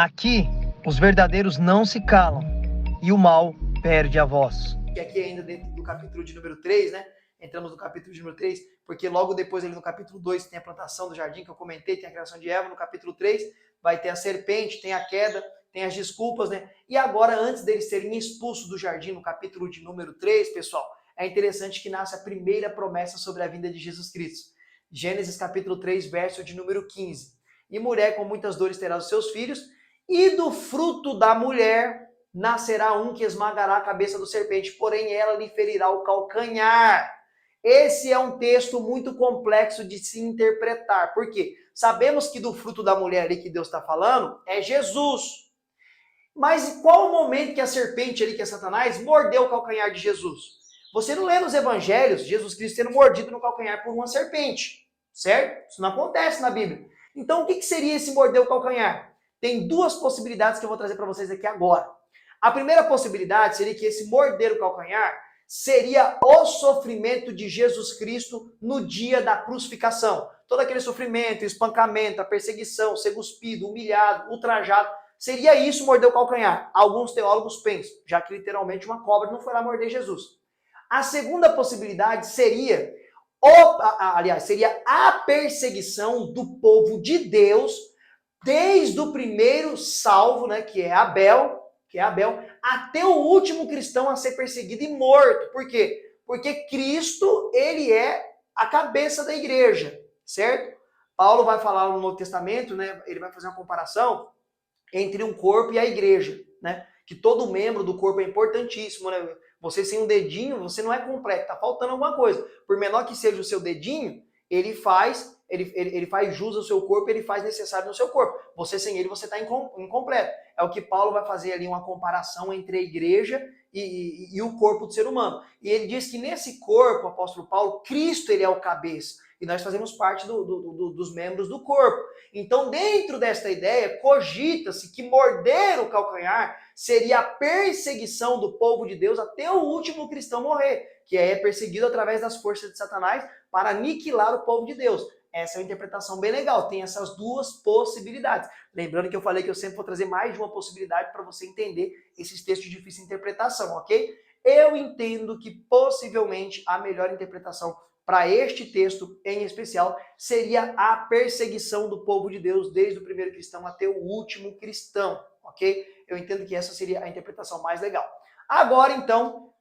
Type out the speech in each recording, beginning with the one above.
Aqui, os verdadeiros não se calam e o mal perde a voz. Que aqui ainda dentro do capítulo de número 3, né? Entramos no capítulo de número 3, porque logo depois ali no capítulo 2 tem a plantação do jardim que eu comentei, tem a criação de Eva, no capítulo 3 vai ter a serpente, tem a queda, tem as desculpas, né? E agora, antes deles serem expulsos do jardim, no capítulo de número 3, pessoal, é interessante que nasce a primeira promessa sobre a vinda de Jesus Cristo. Gênesis capítulo 3, verso de número 15. E mulher com muitas dores terá os seus filhos, e do fruto da mulher nascerá um que esmagará a cabeça do serpente, porém ela lhe ferirá o calcanhar. Esse é um texto muito complexo de se interpretar. Por quê? Sabemos que do fruto da mulher ali que Deus está falando é Jesus. Mas qual o momento que a serpente ali, que é Satanás, mordeu o calcanhar de Jesus? Você não lê nos evangelhos Jesus Cristo sendo mordido no calcanhar por uma serpente, certo? Isso não acontece na Bíblia. Então o que seria esse morder o calcanhar? Tem duas possibilidades que eu vou trazer para vocês aqui agora. A primeira possibilidade seria que esse morder o calcanhar seria o sofrimento de Jesus Cristo no dia da crucificação. Todo aquele sofrimento, espancamento, a perseguição, ser cuspido, humilhado, ultrajado, seria isso morder o calcanhar. Alguns teólogos pensam, já que literalmente uma cobra não foi lá morder Jesus. A segunda possibilidade seria, seria a perseguição do povo de Deus desde o primeiro salvo, né, que é Abel, até o último cristão a ser perseguido e morto. Por quê? Porque Cristo, ele é a cabeça da igreja, certo? Paulo vai falar no Novo Testamento, né, ele vai fazer uma comparação entre um corpo e a igreja, né? Que todo membro do corpo é importantíssimo, né? Você sem um dedinho, você não é completo, tá faltando alguma coisa. Por menor que seja o seu dedinho, ele faz jus ao seu corpo, ele faz necessário no seu corpo. Você sem ele, você está incompleto. É o que Paulo vai fazer ali, uma comparação entre a igreja e o corpo do ser humano. E ele diz que nesse corpo, o apóstolo Paulo, Cristo ele é o cabeça. E nós fazemos parte dos membros do corpo. Então, dentro desta ideia, cogita-se que morder o calcanhar seria a perseguição do povo de Deus até o último cristão morrer, que é perseguido através das forças de Satanás para aniquilar o povo de Deus. Essa é uma interpretação bem legal, tem essas duas possibilidades. Lembrando que eu falei que eu sempre vou trazer mais de uma possibilidade para você entender esses textos de difícil interpretação, ok? Eu entendo que possivelmente a melhor interpretação para este texto em especial seria a perseguição do povo de Deus desde o primeiro cristão até o último cristão, ok? Eu entendo que essa seria a interpretação mais legal. Agora, então,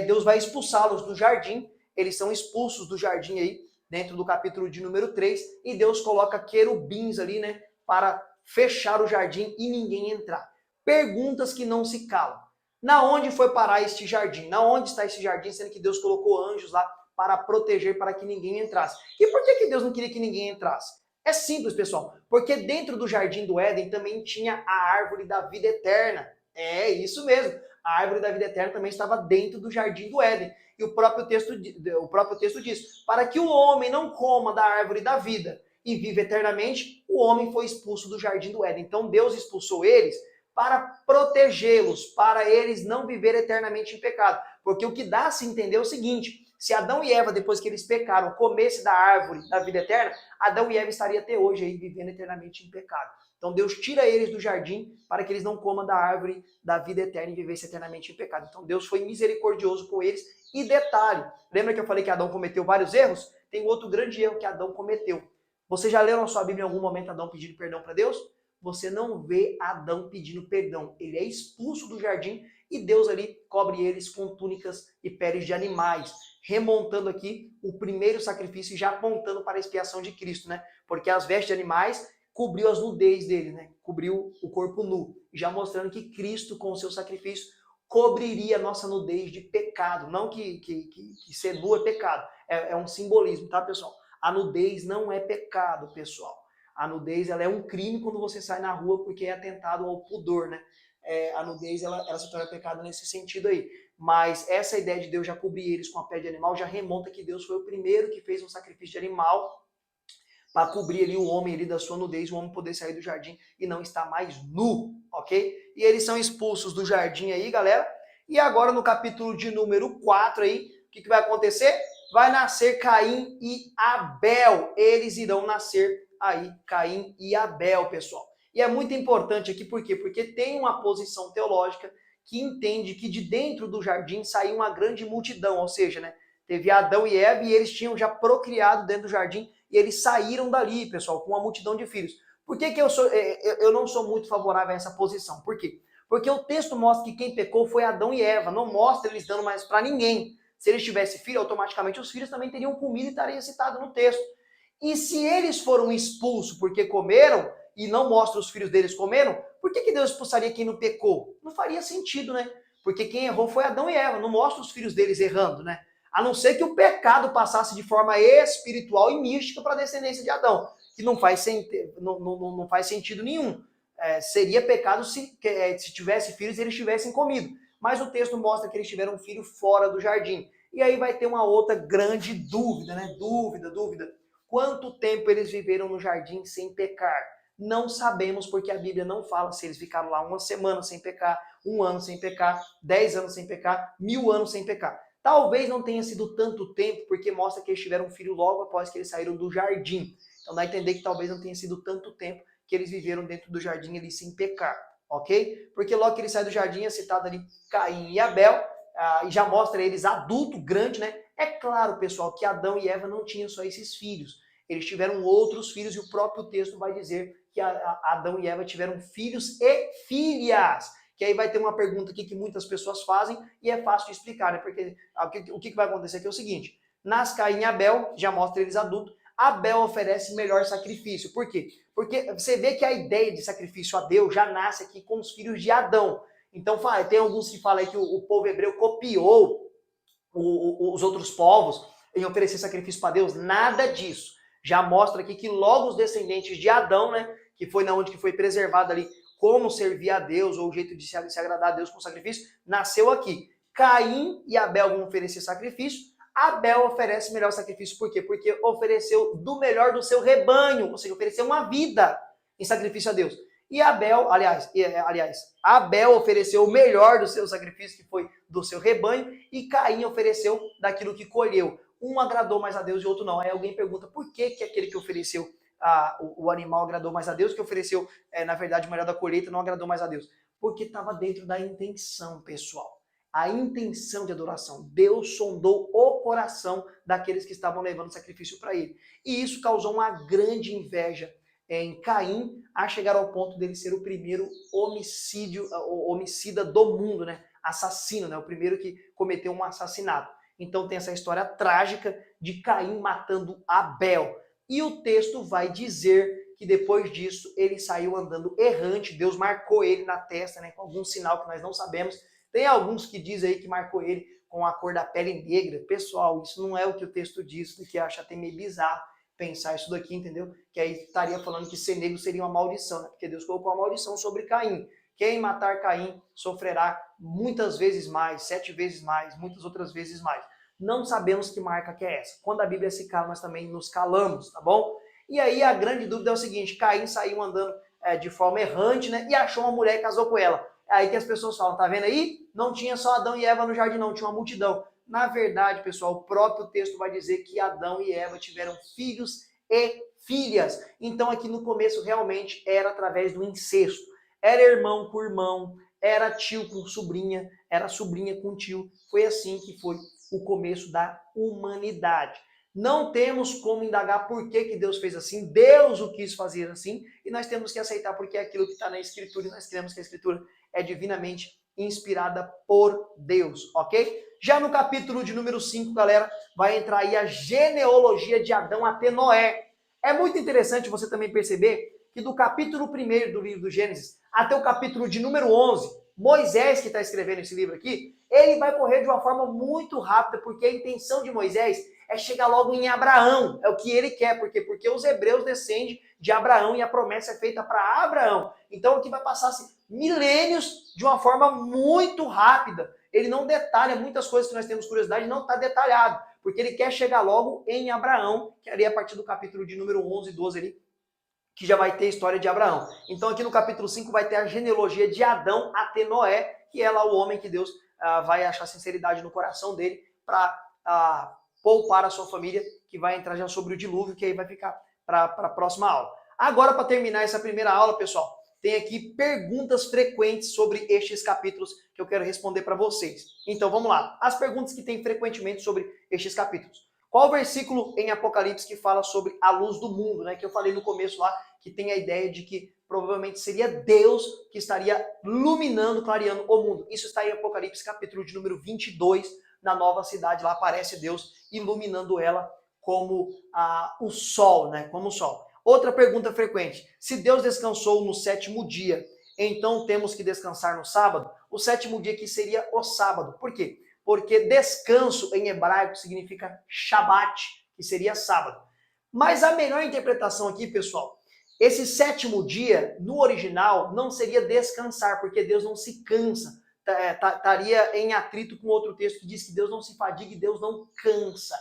Deus vai expulsá-los do jardim, eles são expulsos do jardim aí, dentro do capítulo de número 3, e Deus coloca querubins ali, né, para fechar o jardim e ninguém entrar. Perguntas que não se calam. Na onde foi parar este jardim? Na onde está esse jardim, sendo que Deus colocou anjos lá para proteger, para que ninguém entrasse? E por que Deus não queria que ninguém entrasse? É simples, pessoal, porque dentro do jardim do Éden também tinha a árvore da vida eterna. É isso mesmo. A árvore da vida eterna também estava dentro do jardim do Éden. E o próprio texto diz, para que o homem não coma da árvore da vida e viva eternamente, o homem foi expulso do jardim do Éden. Então Deus expulsou eles para protegê-los, para eles não viverem eternamente em pecado. Porque o que dá a se entender é o seguinte, se Adão e Eva, depois que eles pecaram, comessem da árvore da vida eterna, Adão e Eva estariam até hoje aí vivendo eternamente em pecado. Então Deus tira eles do jardim para que eles não comam da árvore da vida eterna e vivessem eternamente em pecado. Então Deus foi misericordioso com eles. E detalhe, lembra que eu falei que Adão cometeu vários erros? Tem outro grande erro que Adão cometeu. Você já leu na sua Bíblia em algum momento Adão pedindo perdão para Deus? Você não vê Adão pedindo perdão. Ele é expulso do jardim e Deus ali cobre eles com túnicas e peles de animais, remontando aqui o primeiro sacrifício e já apontando para a expiação de Cristo, né? Porque as vestes de animais cobriu as nudez dele, né? Cobriu o corpo nu, já mostrando que Cristo, com o seu sacrifício, cobriria a nossa nudez de pecado. Não que ser nu é pecado, é um simbolismo, tá, pessoal? A nudez não é pecado, pessoal. A nudez ela é um crime quando você sai na rua porque é atentado ao pudor, né? A nudez ela se torna pecado nesse sentido aí. Mas essa ideia de Deus já cobrir eles com a pele de animal já remonta que Deus foi o primeiro que fez um sacrifício de animal para cobrir ali o homem ali da sua nudez, o homem poder sair do jardim e não estar mais nu, ok? E eles são expulsos do jardim aí, galera. E agora no capítulo de número 4 aí, o que vai acontecer? Vai nascer Caim e Abel. Eles irão nascer aí, Caim e Abel, pessoal. E é muito importante aqui, por quê? Porque tem uma posição teológica que entende que de dentro do jardim saiu uma grande multidão, ou seja, né, teve Adão e Eva e eles tinham já procriado dentro do jardim e eles saíram dali, pessoal, com uma multidão de filhos. Por que eu não sou muito favorável a essa posição? Por quê? Porque o texto mostra que quem pecou foi Adão e Eva, não mostra eles dando mais para ninguém. Se eles tivessem filho, automaticamente os filhos também teriam comida e estaria citado no texto. E se eles foram expulsos porque comeram, e não mostra os filhos deles comeram, por que Deus expulsaria quem não pecou? Não faria sentido, né? Porque quem errou foi Adão e Eva, não mostra os filhos deles errando, né? A não ser que o pecado passasse de forma espiritual e mística para a descendência de Adão, que não faz sentido nenhum. Seria pecado se tivesse filhos e eles tivessem comido. Mas o texto mostra que eles tiveram um filho fora do jardim. E aí vai ter uma outra grande dúvida, né? Dúvida. Quanto tempo eles viveram no jardim sem pecar? Não sabemos, porque a Bíblia não fala se eles ficaram lá uma semana sem pecar, 1 ano sem pecar, 10 anos sem pecar, 1000 anos sem pecar. Talvez não tenha sido tanto tempo, porque mostra que eles tiveram um filho logo após que eles saíram do jardim. Então dá a entender que talvez não tenha sido tanto tempo que eles viveram dentro do jardim ali sem pecar, ok? Porque logo que eles saem do jardim é citado ali Caim e Abel, e já mostra eles adulto, grande, né? É claro, pessoal, que Adão e Eva não tinham só esses filhos. Eles tiveram outros filhos e o próprio texto vai dizer que Adão e Eva tiveram filhos e filhas. Que aí vai ter uma pergunta aqui que muitas pessoas fazem e é fácil de explicar, né? Porque o que vai acontecer aqui é o seguinte: nasce Caim e Abel, já mostra eles adultos, Abel oferece melhor sacrifício. Por quê? Porque você vê que a ideia de sacrifício a Deus já nasce aqui com os filhos de Adão. Então tem alguns que falam aí que o povo hebreu copiou os outros povos em oferecer sacrifício para Deus. Nada disso. Já mostra aqui que logo os descendentes de Adão, né, que foi na onde que foi preservado ali como servir a Deus, ou o jeito de se agradar a Deus com sacrifício, nasceu aqui. Caim e Abel vão oferecer sacrifício. Abel oferece melhor sacrifício. Por quê? Porque ofereceu do melhor do seu rebanho, ou seja, ofereceu uma vida em sacrifício a Deus. E Abel, Abel ofereceu o melhor do seu sacrifício, que foi do seu rebanho, e Caim ofereceu daquilo que colheu. Um agradou mais a Deus e o outro não. Aí alguém pergunta por que aquele que ofereceu o animal agradou mais a Deus, que ofereceu, na verdade, o melhor da colheita não agradou mais a Deus. Porque estava dentro da intenção, pessoal. A intenção de adoração. Deus sondou o coração daqueles que estavam levando sacrifício para ele. E isso causou uma grande inveja em Caim, a chegar ao ponto dele ser o primeiro homicida do mundo, né? Assassino, né? O primeiro que cometeu um assassinato. Então tem essa história trágica de Caim matando Abel. E o texto vai dizer que depois disso ele saiu andando errante, Deus marcou ele na testa, né? Com algum sinal que nós não sabemos. Tem alguns que dizem aí que marcou ele com a cor da pele negra. Pessoal, isso não é o que o texto diz, que acha até meio bizarro pensar isso daqui, entendeu? Que aí estaria falando que ser negro seria uma maldição, né? Porque Deus colocou uma maldição sobre Caim. Quem matar Caim sofrerá muitas vezes mais, 7 vezes mais, muitas outras vezes mais. Não sabemos que marca que é essa. Quando a Bíblia se cala, nós também nos calamos, tá bom? E aí a grande dúvida é o seguinte: Caim saiu andando de forma errante, né? E achou uma mulher e casou com ela. É aí que as pessoas falam, tá vendo aí? Não tinha só Adão e Eva no jardim, não, tinha uma multidão. Na verdade, pessoal, o próprio texto vai dizer que Adão e Eva tiveram filhos e filhas. Então aqui no começo realmente era através do incesto. Era irmão com irmão, era tio com sobrinha, era sobrinha com tio. Foi assim que foi o começo da humanidade. Não temos como indagar por que Deus fez assim, Deus o quis fazer assim, e nós temos que aceitar porque é aquilo que está na Escritura, e nós cremos que a Escritura é divinamente inspirada por Deus, ok? Já no capítulo de número 5, galera, vai entrar aí a genealogia de Adão até Noé. É muito interessante você também perceber que do capítulo 1 do livro do Gênesis até o capítulo de número 11, Moisés, que está escrevendo esse livro aqui, ele vai correr de uma forma muito rápida, porque a intenção de Moisés é chegar logo em Abraão. É o que ele quer. Por quê? Porque os hebreus descendem de Abraão e a promessa é feita para Abraão. Então aqui vai passar milênios de uma forma muito rápida. Ele não detalha muitas coisas que nós temos curiosidade, não está detalhado, porque ele quer chegar logo em Abraão, que ali é a partir do capítulo de número 11 e 12 ali, que já vai ter a história de Abraão. Então aqui no capítulo 5 vai ter a genealogia de Adão até Noé, que é lá o homem que Deus vai achar sinceridade no coração dele para poupar a sua família, que vai entrar já sobre o dilúvio, que aí vai ficar para a próxima aula. Agora, para terminar essa primeira aula, pessoal, tem aqui perguntas frequentes sobre estes capítulos que eu quero responder para vocês. Então vamos lá. As perguntas que tem frequentemente sobre estes capítulos. Qual o versículo em Apocalipse que fala sobre a luz do mundo, né? Que eu falei no começo lá, que tem a ideia de que provavelmente seria Deus que estaria iluminando, clareando o mundo. Isso está em Apocalipse, capítulo de número 22, na nova cidade. Lá aparece Deus iluminando ela como o sol, né? Como o sol. Outra pergunta frequente. Se Deus descansou no sétimo dia, então temos que descansar no sábado? O sétimo dia que seria o sábado. Por quê? Porque descanso em hebraico significa Shabat, que seria sábado. Mas a melhor interpretação aqui, pessoal, esse sétimo dia, no original, não seria descansar, porque Deus não se cansa. Estaria em atrito com outro texto que diz que Deus não se fadiga e Deus não cansa.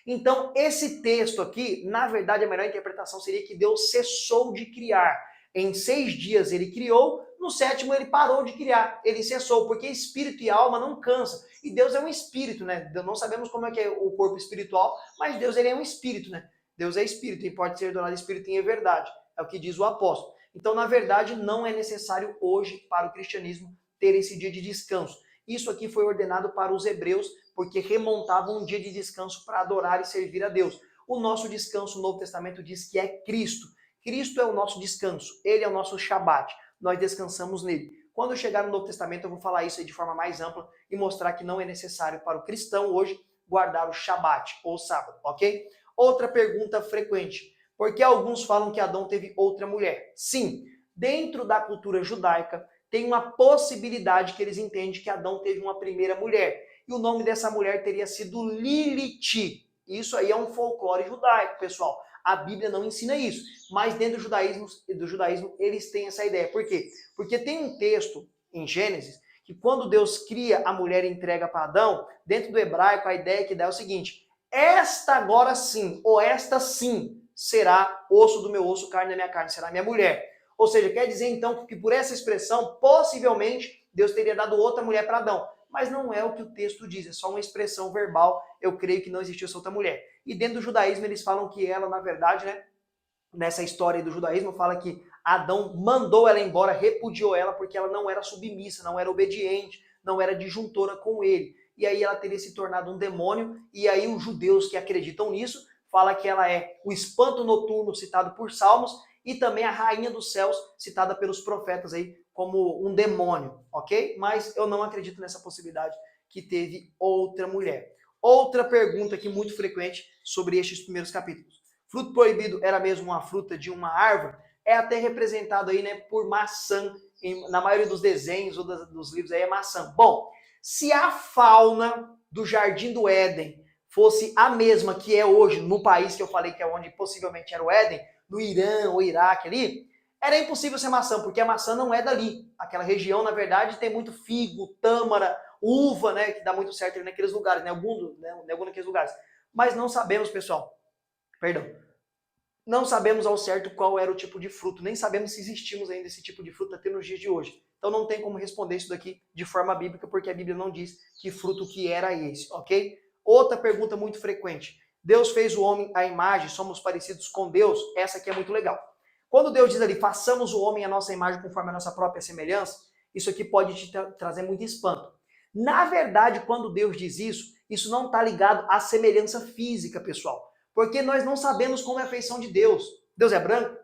Então, esse texto aqui, na verdade, a melhor interpretação seria que Deus cessou de criar. Em 6 dias ele criou, no sétimo ele parou de criar, ele cessou, porque espírito e alma não cansam. E Deus é um espírito, né? Não sabemos como é que é o corpo espiritual, mas Deus ele é um espírito, né? Deus é espírito e pode ser adorado espírito em verdade. É o que diz o apóstolo. Então, na verdade, não é necessário hoje para o cristianismo ter esse dia de descanso. Isso aqui foi ordenado para os hebreus, porque remontavam um dia de descanso para adorar e servir a Deus. O nosso descanso, o Novo Testamento diz que é Cristo. Cristo é o nosso descanso, ele é o nosso Shabat. Nós descansamos nele. Quando eu chegar no Novo Testamento, eu vou falar isso aí de forma mais ampla e mostrar que não é necessário para o cristão hoje guardar o Shabat ou sábado, ok? Outra pergunta frequente. Por que alguns falam que Adão teve outra mulher? Sim, dentro da cultura judaica, tem uma possibilidade que eles entendem que Adão teve uma primeira mulher. E o nome dessa mulher teria sido Lilith. Isso aí é um folclore judaico, pessoal. A Bíblia não ensina isso. Mas dentro do judaísmo eles têm essa ideia. Por quê? Porque tem um texto em Gênesis que quando Deus cria a mulher e entrega para Adão, dentro do hebraico a ideia que dá é o seguinte: esta agora sim, ou esta sim, será osso do meu osso, carne da minha carne, será minha mulher. Ou seja, quer dizer então que por essa expressão, possivelmente, Deus teria dado outra mulher para Adão. Mas não é o que o texto diz, é só uma expressão verbal. Eu creio que não existiu essa outra mulher. E dentro do judaísmo eles falam que ela, na verdade, né, nessa história do judaísmo, fala que Adão mandou ela embora, repudiou ela porque ela não era submissa, não era obediente, não era disjuntora com ele. E aí ela teria se tornado um demônio, e aí os judeus que acreditam nisso fala que ela é o espanto noturno citado por Salmos e também a rainha dos céus citada pelos profetas aí como um demônio, ok? Mas eu não acredito nessa possibilidade que teve outra mulher. Outra pergunta aqui muito frequente sobre estes primeiros capítulos. Fruto proibido era mesmo uma fruta de uma árvore? É até representado aí, né, por maçã. Na maioria dos desenhos ou dos livros aí é maçã. Bom, se a fauna do Jardim do Éden fosse a mesma que é hoje no país que eu falei que é onde possivelmente era o Éden, no Irã ou Iraque ali, era impossível ser maçã, porque a maçã não é dali. Aquela região, na verdade, tem muito figo, tâmara, uva, né, que dá muito certo ali naqueles lugares, né, algum naqueles lugares. Mas não sabemos, pessoal, não sabemos ao certo qual era o tipo de fruto, nem sabemos se existimos ainda esse tipo de fruta até nos dias de hoje. Então não tem como responder isso daqui de forma bíblica, porque a Bíblia não diz que fruto que era esse, ok? Outra pergunta muito frequente. Deus fez o homem à imagem, somos parecidos com Deus? Essa aqui é muito legal. Quando Deus diz ali, façamos o homem à nossa imagem conforme a nossa própria semelhança, isso aqui pode te trazer muito espanto. Na verdade, quando Deus diz isso, isso não está ligado à semelhança física, pessoal. Porque nós não sabemos como é a feição de Deus. Deus é branco?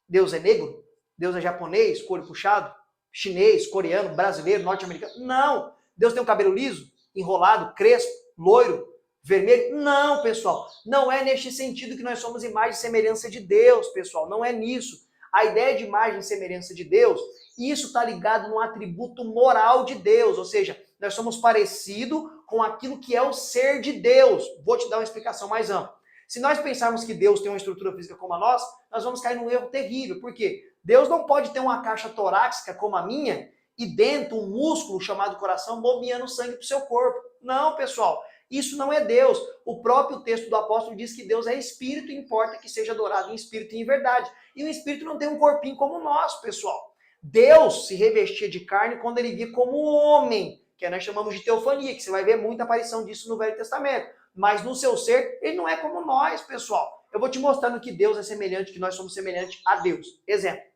Deus é negro? Deus é japonês, couro puxado? Chinês, coreano, brasileiro, norte-americano? Não! Deus tem um cabelo liso, enrolado, crespo, loiro, vermelho? Não, pessoal. Não é neste sentido que nós somos imagem e semelhança de Deus, pessoal. Não é nisso. A ideia de imagem e semelhança de Deus, isso está ligado no atributo moral de Deus. Ou seja, nós somos parecidos com aquilo que é o ser de Deus. Vou te dar uma explicação mais ampla. Se nós pensarmos que Deus tem uma estrutura física como a nossa, nós vamos cair num erro terrível. Por quê? Deus não pode ter uma caixa torácica como a minha e dentro um músculo chamado coração bombeando sangue para o seu corpo. Não, pessoal. Isso não é Deus. O próprio texto do apóstolo diz que Deus é espírito e importa que seja adorado em espírito e em verdade. E o espírito não tem um corpinho como o nosso, pessoal. Deus se revestia de carne quando ele via como homem, que nós chamamos de teofania, que você vai ver muita aparição disso no Velho Testamento. Mas no seu ser, ele não é como nós, pessoal. Eu vou te mostrando que Deus é semelhante, que nós somos semelhantes a Deus. Exemplo.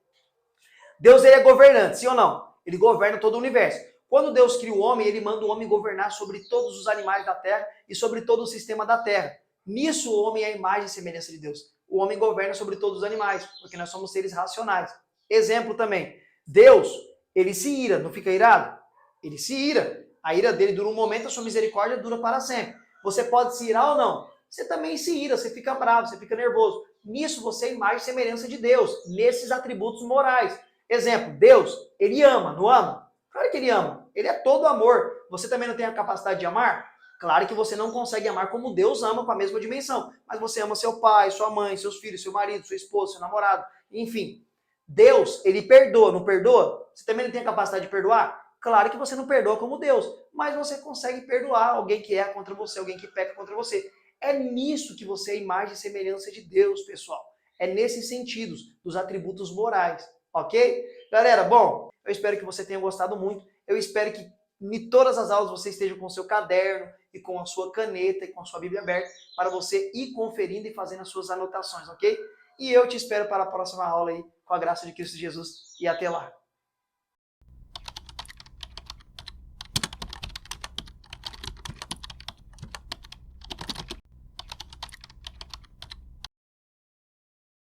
Deus ele é governante, sim ou não? Ele governa todo o universo. Quando Deus cria o homem, ele manda o homem governar sobre todos os animais da terra e sobre todo o sistema da terra. Nisso o homem é a imagem e semelhança de Deus. O homem governa sobre todos os animais, porque nós somos seres racionais. Exemplo também, Deus, ele se ira, não fica irado? Ele se ira. A ira dele dura um momento, a sua misericórdia dura para sempre. Você pode se irar ou não? Você também se ira, você fica bravo, você fica nervoso. Nisso você é imagem e semelhança de Deus, nesses atributos morais. Exemplo, Deus, ele ama, não ama? Claro que ele ama. Ele é todo amor. Você também não tem a capacidade de amar? Claro que você não consegue amar como Deus ama com a mesma dimensão. Mas você ama seu pai, sua mãe, seus filhos, seu marido, sua esposa, seu namorado. Enfim, Deus, ele perdoa, não perdoa? Você também não tem a capacidade de perdoar? Claro que você não perdoa como Deus, mas você consegue perdoar alguém que erra contra você, alguém que peca contra você. É nisso que você é imagem e semelhança de Deus, pessoal. É nesses sentidos, dos atributos morais, ok? Galera, bom, eu espero que você tenha gostado muito. Eu espero que em todas as aulas você esteja com o seu caderno e com a sua caneta e com a sua Bíblia aberta para você ir conferindo e fazendo as suas anotações, ok? E eu te espero para a próxima aula aí, com a graça de Cristo Jesus, e até lá.